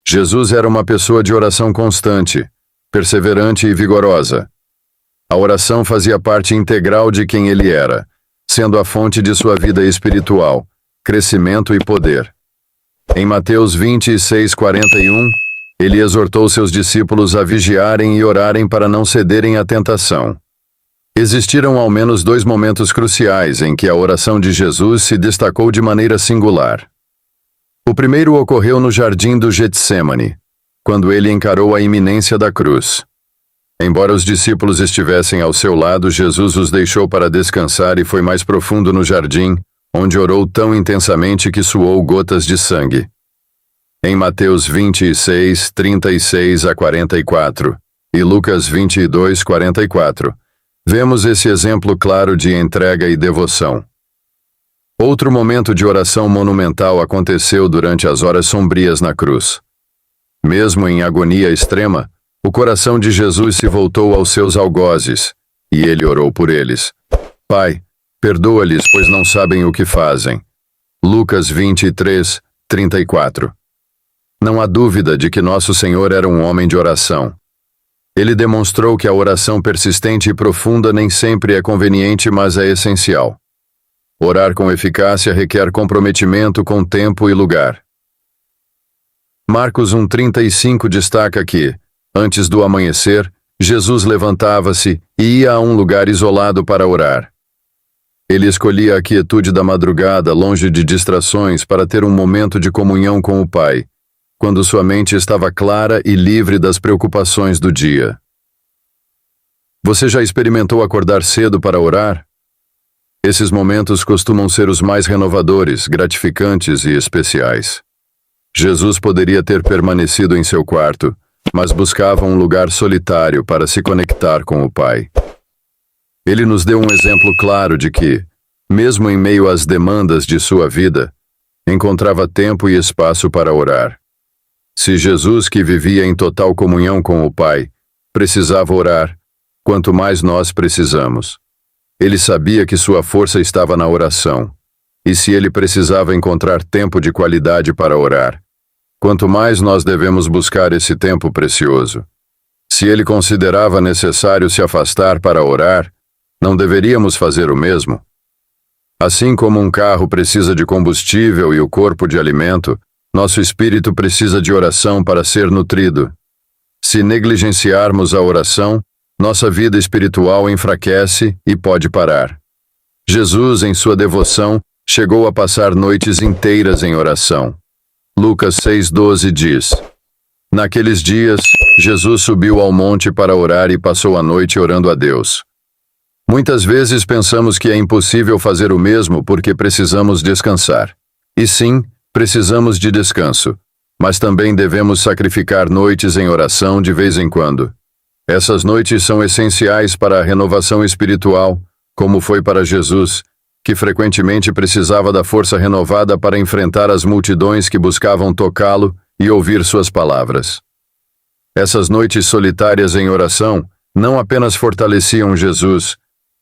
Jesus era uma pessoa de oração constante, perseverante e vigorosa. A oração fazia parte integral de quem ele era, sendo a fonte de sua vida espiritual, crescimento e poder. Em Mateus 26:41, ele exortou seus discípulos a vigiarem e orarem para não cederem à tentação. Existiram ao menos 2 momentos cruciais em que a oração de Jesus se destacou de maneira singular. O primeiro ocorreu no jardim do Getsêmani, quando ele encarou a iminência da cruz. Embora os discípulos estivessem ao seu lado, Jesus os deixou para descansar e foi mais profundo no jardim, onde orou tão intensamente que suou gotas de sangue. Em Mateus 26:36-44 e Lucas 22:44, vemos esse exemplo claro de entrega e devoção. Outro momento de oração monumental aconteceu durante as horas sombrias na cruz. Mesmo em agonia extrema, o coração de Jesus se voltou aos seus algozes, e ele orou por eles. Pai, perdoa-lhes, pois não sabem o que fazem. Lucas 23:34. Não há dúvida de que nosso Senhor era um homem de oração. Ele demonstrou que a oração persistente e profunda nem sempre é conveniente, mas é essencial. Orar com eficácia requer comprometimento com tempo e lugar. Marcos 1:35 destaca que, antes do amanhecer, Jesus levantava-se e ia a um lugar isolado para orar. Ele escolhia a quietude da madrugada, longe de distrações, para ter um momento de comunhão com o Pai, quando sua mente estava clara e livre das preocupações do dia. Você já experimentou acordar cedo para orar? Esses momentos costumam ser os mais renovadores, gratificantes e especiais. Jesus poderia ter permanecido em seu quarto, mas buscava um lugar solitário para se conectar com o Pai. Ele nos deu um exemplo claro de que, mesmo em meio às demandas de sua vida, encontrava tempo e espaço para orar. Se Jesus, que vivia em total comunhão com o Pai, precisava orar, quanto mais nós precisamos. Ele sabia que sua força estava na oração, e se ele precisava encontrar tempo de qualidade para orar, quanto mais nós devemos buscar esse tempo precioso. Se ele considerava necessário se afastar para orar, não deveríamos fazer o mesmo? Assim como um carro precisa de combustível e o corpo de alimento, nosso espírito precisa de oração para ser nutrido. Se negligenciarmos a oração, nossa vida espiritual enfraquece e pode parar. Jesus, em sua devoção, chegou a passar noites inteiras em oração. Lucas 6:12 diz: Naqueles dias, Jesus subiu ao monte para orar e passou a noite orando a Deus. Muitas vezes pensamos que é impossível fazer o mesmo porque precisamos descansar. E sim, precisamos de descanso, mas também devemos sacrificar noites em oração de vez em quando. Essas noites são essenciais para a renovação espiritual, como foi para Jesus, que frequentemente precisava da força renovada para enfrentar as multidões que buscavam tocá-lo e ouvir suas palavras. Essas noites solitárias em oração não apenas fortaleciam Jesus,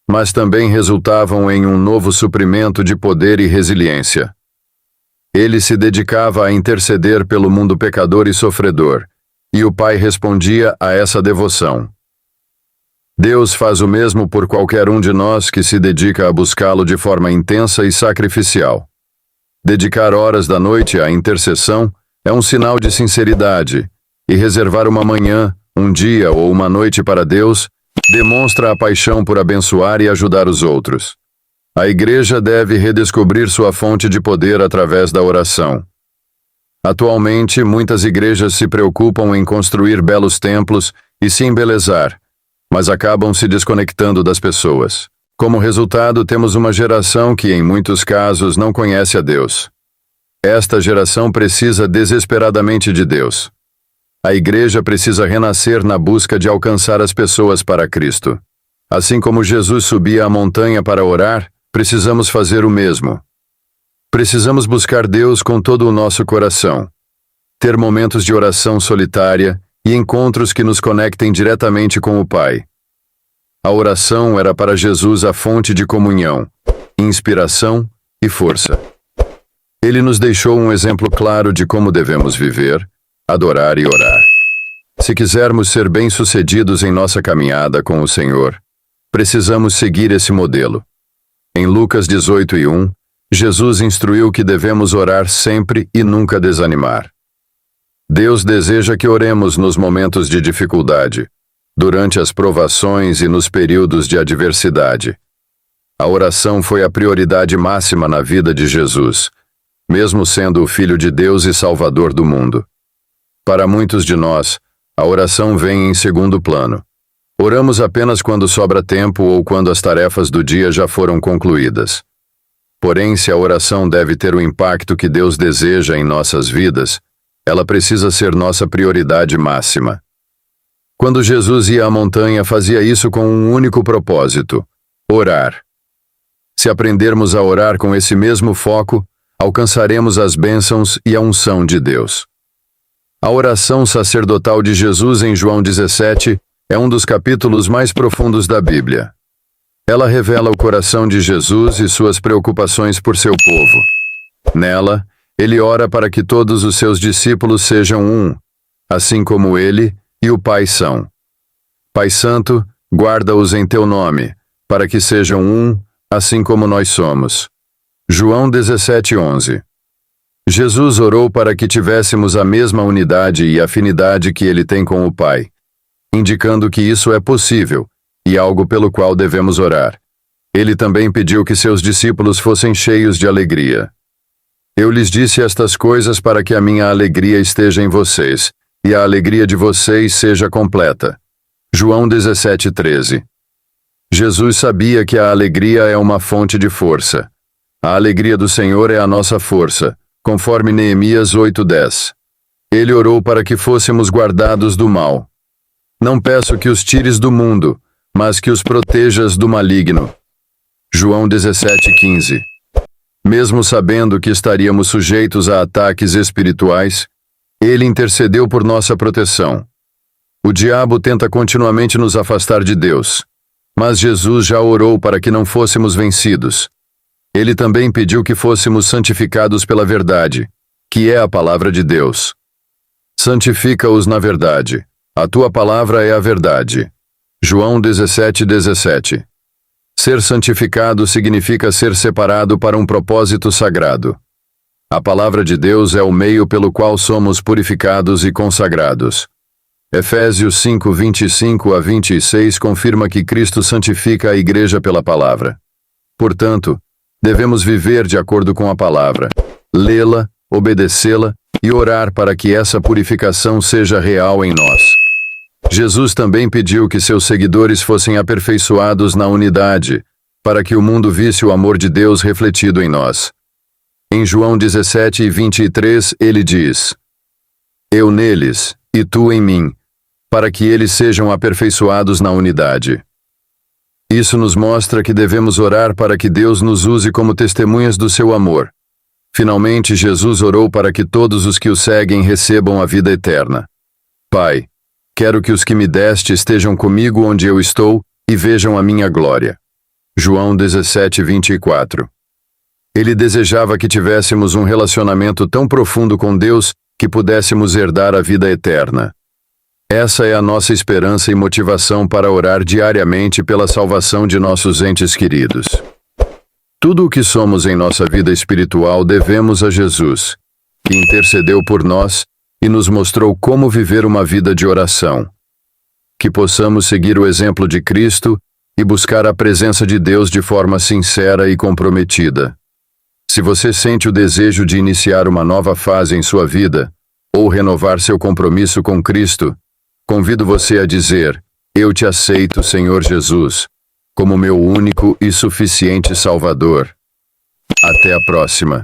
mas também resultavam em um novo suprimento de poder e resiliência. Ele se dedicava a interceder pelo mundo pecador e sofredor, e o Pai respondia a essa devoção. Deus faz o mesmo por qualquer um de nós que se dedica a buscá-lo de forma intensa e sacrificial. Dedicar horas da noite à intercessão é um sinal de sinceridade, e reservar uma manhã, um dia ou uma noite para Deus demonstra a paixão por abençoar e ajudar os outros. A Igreja deve redescobrir sua fonte de poder através da oração. Atualmente, muitas igrejas se preocupam em construir belos templos e se embelezar, mas acabam se desconectando das pessoas. Como resultado, temos uma geração que, em muitos casos, não conhece a Deus. Esta geração precisa desesperadamente de Deus. A Igreja precisa renascer na busca de alcançar as pessoas para Cristo. Assim como Jesus subia a montanha para orar, precisamos fazer o mesmo. Precisamos buscar Deus com todo o nosso coração, ter momentos de oração solitária e encontros que nos conectem diretamente com o Pai. A oração era para Jesus a fonte de comunhão, inspiração e força. Ele nos deixou um exemplo claro de como devemos viver, adorar e orar. Se quisermos ser bem-sucedidos em nossa caminhada com o Senhor, precisamos seguir esse modelo. Em Lucas 18:1, Jesus instruiu que devemos orar sempre e nunca desanimar. Deus deseja que oremos nos momentos de dificuldade, durante as provações e nos períodos de adversidade. A oração foi a prioridade máxima na vida de Jesus, mesmo sendo o Filho de Deus e Salvador do mundo. Para muitos de nós, a oração vem em segundo plano. Oramos apenas quando sobra tempo ou quando as tarefas do dia já foram concluídas. Porém, se a oração deve ter o impacto que Deus deseja em nossas vidas, ela precisa ser nossa prioridade máxima. Quando Jesus ia à montanha, fazia isso com um único propósito: orar. Se aprendermos a orar com esse mesmo foco, alcançaremos as bênçãos e a unção de Deus. A oração sacerdotal de Jesus em João 17 é um dos capítulos mais profundos da Bíblia. Ela revela o coração de Jesus e suas preocupações por seu povo. Nela, ele ora para que todos os seus discípulos sejam um, assim como ele e o Pai são. Pai Santo, guarda-os em teu nome, para que sejam um, assim como nós somos. João 17:11. Jesus orou para que tivéssemos a mesma unidade e afinidade que ele tem com o Pai, indicando que isso é possível e algo pelo qual devemos orar. Ele também pediu que seus discípulos fossem cheios de alegria. Eu lhes disse estas coisas para que a minha alegria esteja em vocês, e a alegria de vocês seja completa. João 17:13. Jesus sabia que a alegria é uma fonte de força. A alegria do Senhor é a nossa força, conforme Neemias 8:10. Ele orou para que fôssemos guardados do mal. Não peço que os tires do mundo, mas que os protejas do maligno. João 17:15. Mesmo sabendo que estaríamos sujeitos a ataques espirituais, ele intercedeu por nossa proteção. O diabo tenta continuamente nos afastar de Deus, mas Jesus já orou para que não fôssemos vencidos. Ele também pediu que fôssemos santificados pela verdade, que é a palavra de Deus. Santifica-os na verdade. A tua palavra é a verdade. João 17:17. Ser santificado significa ser separado para um propósito sagrado. A palavra de Deus é o meio pelo qual somos purificados e consagrados. Efésios 5:25-26 confirma que Cristo santifica a igreja pela palavra. Portanto, devemos viver de acordo com a palavra, lê-la, obedecê-la e orar para que essa purificação seja real em nós. Jesus também pediu que seus seguidores fossem aperfeiçoados na unidade, para que o mundo visse o amor de Deus refletido em nós. Em João 17:23, ele diz: Eu neles, e tu em mim, para que eles sejam aperfeiçoados na unidade. Isso nos mostra que devemos orar para que Deus nos use como testemunhas do seu amor. Finalmente, Jesus orou para que todos os que o seguem recebam a vida eterna. Pai, quero que os que me deste estejam comigo onde eu estou e vejam a minha glória. João 17:24. Ele desejava que tivéssemos um relacionamento tão profundo com Deus que pudéssemos herdar a vida eterna. Essa é a nossa esperança e motivação para orar diariamente pela salvação de nossos entes queridos. Tudo o que somos em nossa vida espiritual devemos a Jesus, que intercedeu por nós e nos mostrou como viver uma vida de oração. Que possamos seguir o exemplo de Cristo e buscar a presença de Deus de forma sincera e comprometida. Se você sente o desejo de iniciar uma nova fase em sua vida, ou renovar seu compromisso com Cristo, convido você a dizer: Eu te aceito, Senhor Jesus, como meu único e suficiente Salvador. Até a próxima.